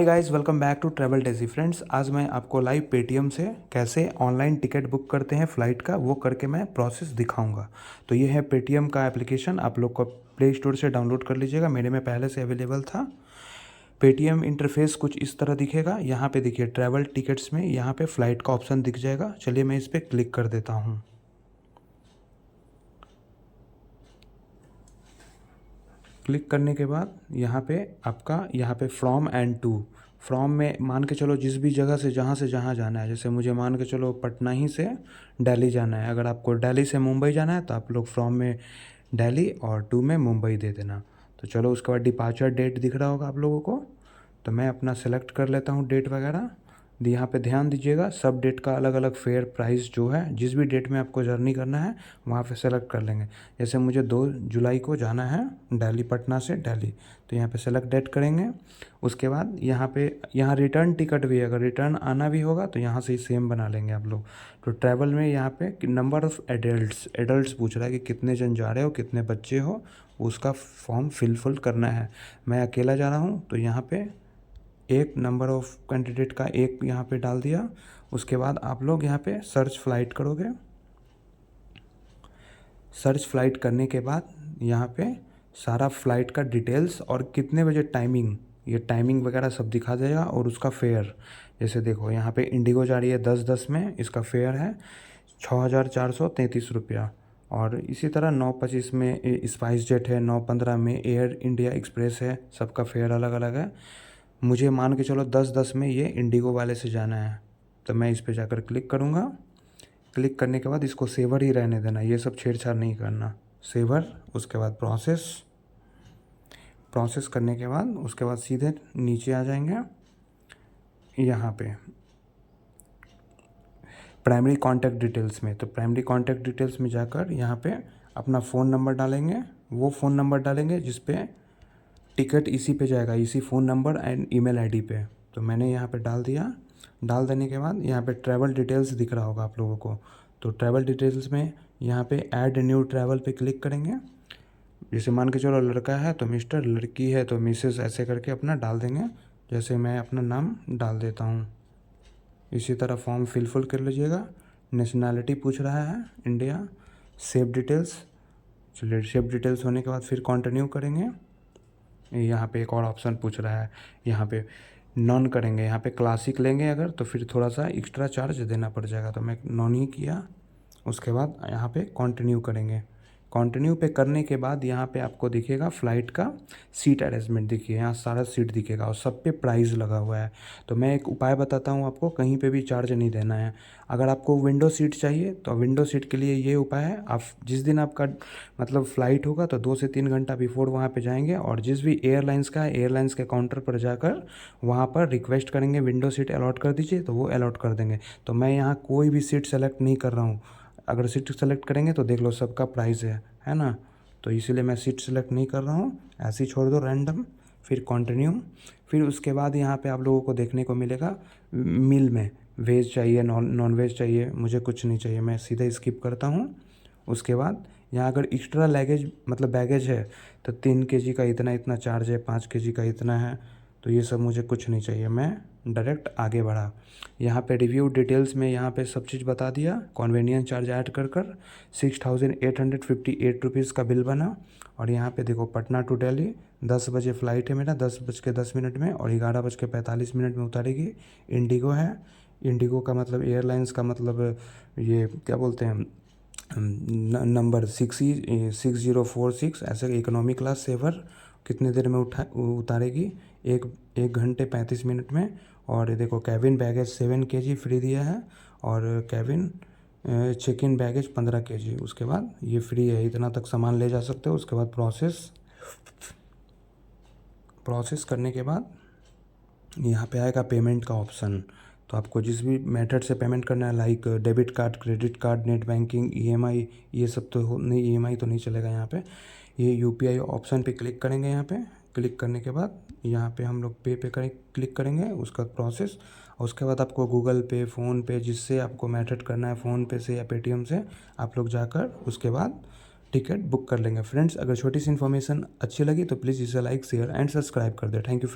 Hey guys, welcome back to travel Daisy. Friends, आज मैं आपको लाइव पेटीएम से कैसे ऑनलाइन टिकट बुक करते हैं फ़्लाइट का, वो करके मैं प्रोसेस दिखाऊंगा। तो ये है पेटीएम का एप्लीकेशन, आप लोग को प्ले स्टोर से डाउनलोड कर लीजिएगा। मेरे में पहले से अवेलेबल था। पेटीएम इंटरफेस कुछ इस तरह दिखेगा। यहाँ पे देखिए ट्रैवल टिकट्स में यहाँ पे फ़्लाइट का ऑप्शन दिख जाएगा। चलिए मैं इस पर क्लिक कर देता हूँ। क्लिक करने के बाद यहाँ पे फ्रॉम एंड टू, फ्रॉम में मान के चलो जिस भी जगह से जहाँ जाना है। जैसे मुझे मान के चलो पटना ही से दिल्ली जाना है। अगर आपको दिल्ली से मुंबई जाना है तो आप लोग फ्रॉम में दिल्ली और टू में मुंबई दे देना। तो चलो उसके बाद डिपार्चर डेट दिख रहा होगा आप लोगों को। तो मैं अपना सेलेक्ट कर लेता हूँ डेट वगैरह। यहाँ पे ध्यान दीजिएगा, सब डेट का अलग अलग फेयर प्राइस जो है, जिस भी डेट में आपको जर्नी करना है वहाँ पे सेलेक्ट कर लेंगे। जैसे मुझे 2 जुलाई को जाना है दिल्ली, पटना से दिल्ली, तो यहाँ पे सेलेक्ट डेट करेंगे। उसके बाद यहाँ रिटर्न टिकट भी है, अगर रिटर्न आना भी होगा तो यहाँ से ही सेम बना लेंगे आप लोग। तो ट्रैवल में यहाँ पे नंबर ऑफ़ एडल्ट्स पूछ रहा है कि कितने जन जा रहे हो, कितने बच्चे हो, उसका फॉर्म फिल करना है। मैं अकेला जा रहा हूँ तो यहाँ पे एक नंबर ऑफ़ कैंडिडेट का एक यहाँ पे डाल दिया। उसके बाद आप लोग यहाँ पे सर्च फ़्लाइट करोगे। सर्च फ़्लाइट करने के बाद यहाँ पे सारा फ़्लाइट का डिटेल्स और कितने बजे टाइमिंग, ये टाइमिंग वगैरह सब दिखा देगा। और उसका फेयर, जैसे देखो यहाँ पे इंडिगो जा रही है 10:10 में, इसका फेयर है 6,433 रुपया। और इसी तरह 9:25 में स्पाइस जेट है, 9:15 में एयर इंडिया एक्सप्रेस है। सबका फेयर अलग अलग है। मुझे मान के चलो 10:10 में ये इंडिगो वाले से जाना है, तो मैं इस पे जाकर क्लिक करूँगा। क्लिक करने के बाद इसको सेवर ही रहने देना, ये सब छेड़छाड़ नहीं करना। सेवर, उसके बाद प्रोसेस करने के बाद उसके बाद सीधे नीचे आ जाएंगे। यहाँ पे प्राइमरी कॉन्टैक्ट डिटेल्स में, तो प्राइमरी कॉन्टैक्ट डिटेल्स में जाकर यहाँ पे अपना फ़ोन नंबर डालेंगे। वो फ़ोन नंबर डालेंगे जिस पे टिकट इसी पे जाएगा, इसी phone number and email ID पे। तो मैंने यहाँ पे डाल दिया। डाल देने के बाद यहाँ पे ट्रैवल डिटेल्स दिख रहा होगा आप लोगों को। तो ट्रैवल डिटेल्स में यहाँ पे ऐड न्यू ट्रैवल पे क्लिक करेंगे। जैसे मान के चलो लड़का है तो मिस्टर, लड़की है तो मिसेस, ऐसे करके अपना डाल देंगे। जैसे मैं अपना नाम डाल देता हूँ। इसी तरह फॉर्म फिल कर लीजिएगा। नेशनैलिटी पूछ रहा है इंडिया। सेव डिटेल्स, चलिए सेव डिटेल्स होने के बाद फिर कंटिन्यू करेंगे। यहाँ पे एक और ऑप्शन पूछ रहा है, यहाँ पे नॉन करेंगे। यहाँ पे क्लासिक लेंगे अगर तो फिर थोड़ा सा एक्स्ट्रा चार्ज देना पड़ जाएगा, तो मैं नॉन ही किया। उसके बाद यहाँ पे कंटिन्यू करेंगे। कंटिन्यू पे करने के बाद यहाँ पे आपको दिखेगा फ़्लाइट का सीट अरेंजमेंट, दिखिए यहाँ सारा सीट दिखेगा और सब पे प्राइस लगा हुआ है। तो मैं एक उपाय बताता हूँ आपको, कहीं पे भी चार्ज नहीं देना है। अगर आपको विंडो सीट चाहिए तो विंडो सीट के लिए ये उपाय है, आप जिस दिन आपका मतलब फ़्लाइट होगा तो 2 से 3 घंटा बिफोर वहाँ पे जाएंगे और जिस भी एयरलाइंस का है, एयरलाइंस के काउंटर पर जाकर वहाँ पर रिक्वेस्ट करेंगे विंडो सीट अलॉट कर दीजिए, तो वो अलॉट कर देंगे। तो मैं यहाँ कोई भी सीट सेलेक्ट नहीं कर रहा हूँ। अगर सीट सेलेक्ट करेंगे तो देख लो सबका प्राइस है ना। तो इसीलिए मैं सीट सेलेक्ट नहीं कर रहा हूँ, ऐसे ही छोड़ दो रैंडम। फिर कंटिन्यू। फिर उसके बाद यहाँ पे आप लोगों को देखने को मिलेगा मील में वेज चाहिए, नॉन वेज चाहिए। मुझे कुछ नहीं चाहिए, मैं सीधे स्किप करता हूँ। उसके बाद यहाँ अगर एक्स्ट्रा लगेज मतलब बैगेज है तो 3 केजी का इतना इतना चार्ज है, 5 केजी का इतना है। तो ये सब मुझे कुछ नहीं चाहिए, मैं डायरेक्ट आगे बढ़ा। यहाँ पे रिव्यू डिटेल्स में यहाँ पे सब चीज़ बता दिया। कन्वीनियंस चार्ज ऐड कर 6,858 का बिल बना। और यहाँ पे देखो पटना टू दिल्ली 10 बजे फ़्लाइट है मेरा, 10:10 में, और 11:45 में उतारेगी। इंडिगो है। इंडिगो का मतलब एयरलाइंस का मतलब ये क्या बोलते हैं, नंबर 6046, ऐसे इकोनॉमी क्लास सेवर। कितने देर में उतारेगी, 1 घंटे 35 मिनट में। और देखो कैबिन बैगेज 7 केजी फ्री दिया है, और cabin check in baggage 15 KG. उसके बाद ये फ्री है, इतना तक सामान ले जा सकते हो। उसके बाद प्रोसेस करने के बाद यहाँ पे आएगा पेमेंट का ऑप्शन। तो आपको जिस भी मेथड से पेमेंट करना है, like debit card, credit card, net banking, EMI, ये सब तो नहीं, ईएमआई तो नहीं चलेगा यहाँ पे। ये यूपीआई ऑप्शन पे क्लिक करेंगे। यहाँ पे क्लिक करने के बाद यहाँ पे हम लोग पे क्लिक करेंगे, उसका प्रोसेस। और उसके बाद आपको गूगल पे, फ़ोन पे, जिससे आपको मेथड करना है, फ़ोन पे से या पेटीएम से आप लोग जाकर उसके बाद टिकट बुक कर लेंगे। फ्रेंड्स, अगर छोटी सी इन्फॉर्मेशन अच्छी लगी तो प्लीज़ इसे लाइक, शेयर एंड सब्सक्राइब कर दे। Thank you.